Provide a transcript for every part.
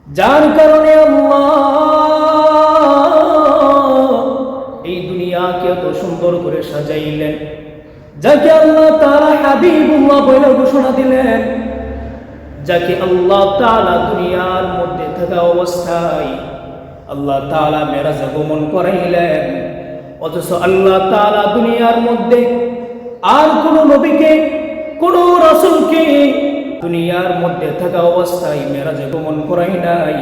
যার কারণে আল্লাহ এই দুনিয়াকে এত সুন্দর করে সাজাইলেন, যাকে আল্লাহ তাআলা হাবিবুল্লাহ বলে ঘোষণা দিলেন, যাকে আল্লাহ তাআলা দুনিয়ার মধ্যে থাকা অবস্থায় আল্লাহ তাআলা মেরাজে গমন করাইলেন। অথচ আল্লাহ তাআলা দুনিয়ার মধ্যে আর কোন নবীকে, কোন রাসূলকে দুনিয়ার মধ্যে থাকা অবস্থায় মেরাজে গমন করাই নাই,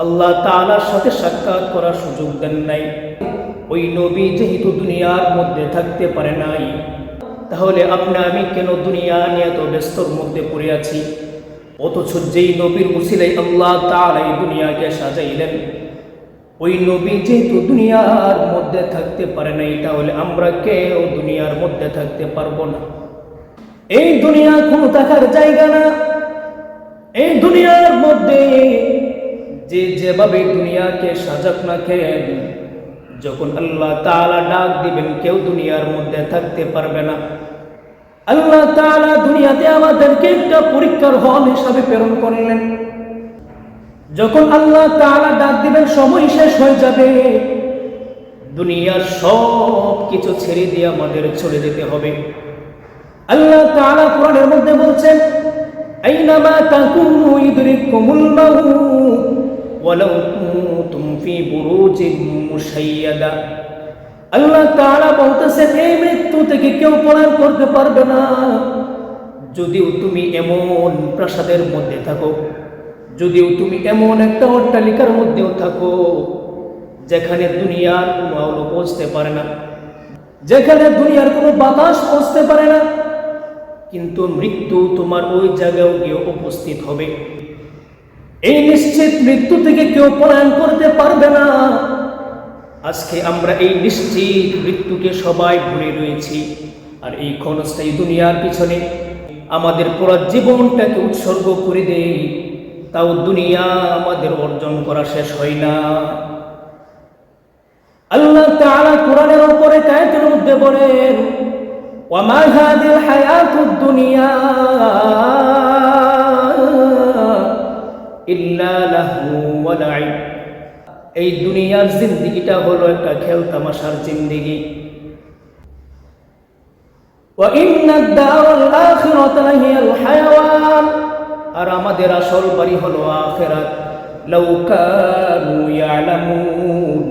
আল্লাহ তাআলার সাথে সাক্ষাৎ করার সুযোগ দেন নাই। ওই নবী যেহেতু দুনিয়ার মধ্যে থাকতে পারে নাই, তাহলে আপনি আমি কেন দুনিয়া নিয়ে এত ব্যস্তর মধ্যে পড়ে আছি? অথচ যেই নবীর উসিলায় আল্লাহ তাআলা এই দুনিয়াকে সাজাইলেন, ওই নবী যেহেতু দুনিয়ার মধ্যে থাকতে পারে নাই, তাহলে আমরা কেউ দুনিয়ার মধ্যে থাকতে পারবো না। এই দুনিয়া কোনো থাকার জায়গা না। এই দুনিয়ার মধ্যে যে যেভাবে দুনিয়াকে সাজাক না কেন, যখন আল্লাহ তাআলা ডাক দিবেন, কেউ দুনিয়ার মধ্যে থাকতে পারবে না। আল্লাহ তাআলা দুনিয়াতে আমাদেরকে একটা পরীক্ষার হল হিসাবে প্রেরণ করলেন। যখন আল্লাহ তাআলা ডাক দিবেন, সময় শেষ হয়ে যাবে, দুনিয়ার সব কিছু ছেড়ে দিয়ে আমাদের চলে যেতে হবে। আল্লাহ তাআলা কোরআনের মধ্যে বলছেন, আইনামা তাকুনু ইদরিকুমুল মাউত ওয়ালাউ কুনতুম ফি বুরুজিন মুশাইয়াদা। আল্লাহ তাআলা বলতেছেন, এই মৃত্যু থেকে কেউ পলায়ন করতে পারবে না, যদিও তুমি এমন প্রাসাদের মধ্যে থাকো, যদিও তুমি এমন একটা অট্টালিকার মধ্যেও থাকো যেখানে দুনিয়ার কোনো আলো পৌঁছতে পারে না, যেখানে দুনিয়ার কোনো বাতাস পৌঁছতে পারে না, কিন্তু মৃত্যু তোমার ওই জায়গায় গিয়ে উপস্থিত হবে। এই নিশ্চিত মৃত্যু থেকে কেউ পলায়ন করতে পারবে না। আজকে আমরা এই নিশ্চিত মৃত্যুকে সবাই ভুলে রয়েছি, আর এই ক্ষণস্থায়ী দুনিয়ার পিছনে আমাদের পুরো জীবনটাকে উৎসর্গ করে দেই, তাও দুনিয়া আমাদের অর্জন করা শেষ হয় না। আল্লাহ তাআলা কোরআনের উপরে আয়াতের মধ্যে বলেন, ওয়ামা হাযিল হায়াতুদ দুনিয়া ইল্লা লাহু ওয়া লাইব। এই দুনিয়ার জিন্দেগিটা হলো একটা খেল তামাশার জিন্দেগি। ওয়া ইন্নাদ দারাল আখিরাতা লাহিয়াল হায়াওয়ান, আর আমাদের আসল বাড়ি হলো আখিরাত। লাউ কানু ইয়ালামুন,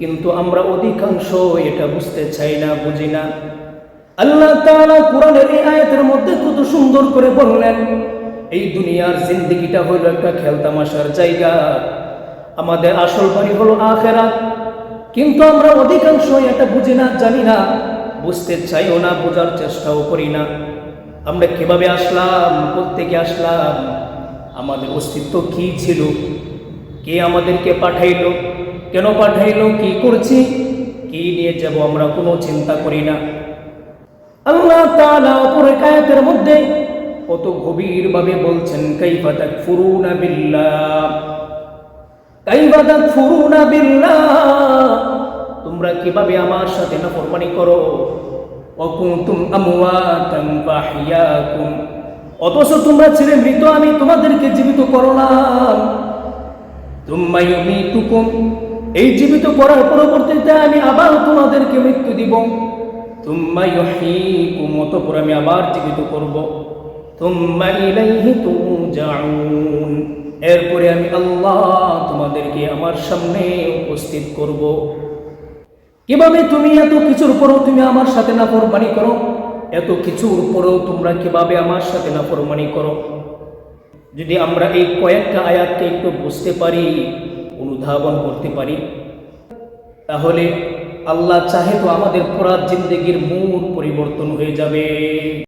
কিন্তু আমরা অধিকাংশ এটা বুঝতে চাই না, বুঝি না। আল্লাহ তাআলা কোরআনের এই আয়াতের মধ্যে কত সুন্দর করে বললেন, এই দুনিয়ার জিন্দেগিটা হলো একটা খেলতামাশার জায়গা, আমাদের আসল বাড়ি হলো আখিরাত। কিন্তু আমরা অধিকাংশ এটা বুঝি না, জানি না, বুঝতে চাইও না, বোঝার চেষ্টাও করি না। আমরা কিভাবে আসলাম, কোত্থেকে আসলাম, আমাদের অস্তিত্ব কি ছিল, কে আমাদেরকে পাঠাইলো, কেন পাঠাইলো, কি করছি, কি নিয়ে যাব, আমরা কোনো চিন্তা করি না। আল্লাহ তাআলা অপরের আয়াতের মধ্যে কত গভীরভাবে বলছেন, কাইফা তাকফুরুনা বিল্লাহ, কাইফা তাকফুরুনা বিল্লাহ, তোমরা কিভাবে আমার সাথে নাফরমানি করো। ওয়া কুনতুম আমওয়াতান ফাহিয়াকুম, অথচ তোমরা ছিলে মৃত, আমি তোমাদেরকে জীবিত করলাম। তুম্মা ইউমিতুকুম, এই জীবিত করার পরবর্তীতে আমি আবার তোমাদেরকে মৃত্যু দিব। তুম্মা ইউহয়িকুম, অতঃপর আমি আবার জীবিত করব। তুম্মা ইলাইহি তুরজাউন, এরপরে আমি আল্লাহ তোমাদেরকে আমার সামনে উপস্থিত করব। কিভাবে তুমি এত কিছুর পরেও তুমি আমার সাথে নাফরমানি করো? এত কিছুর পরেও তোমরা কিভাবে আমার সাথে নাফরমানি করো? যদি আমরা এই কয়েকটা আয়াতকে একটু বুঝতে পারি, অনুধাবন করতে পারি, তাহলে আল্লাহ চাহে তো আমাদের পুরা জিন্দেগির মূল পরিবর্তন হয়ে যাবে।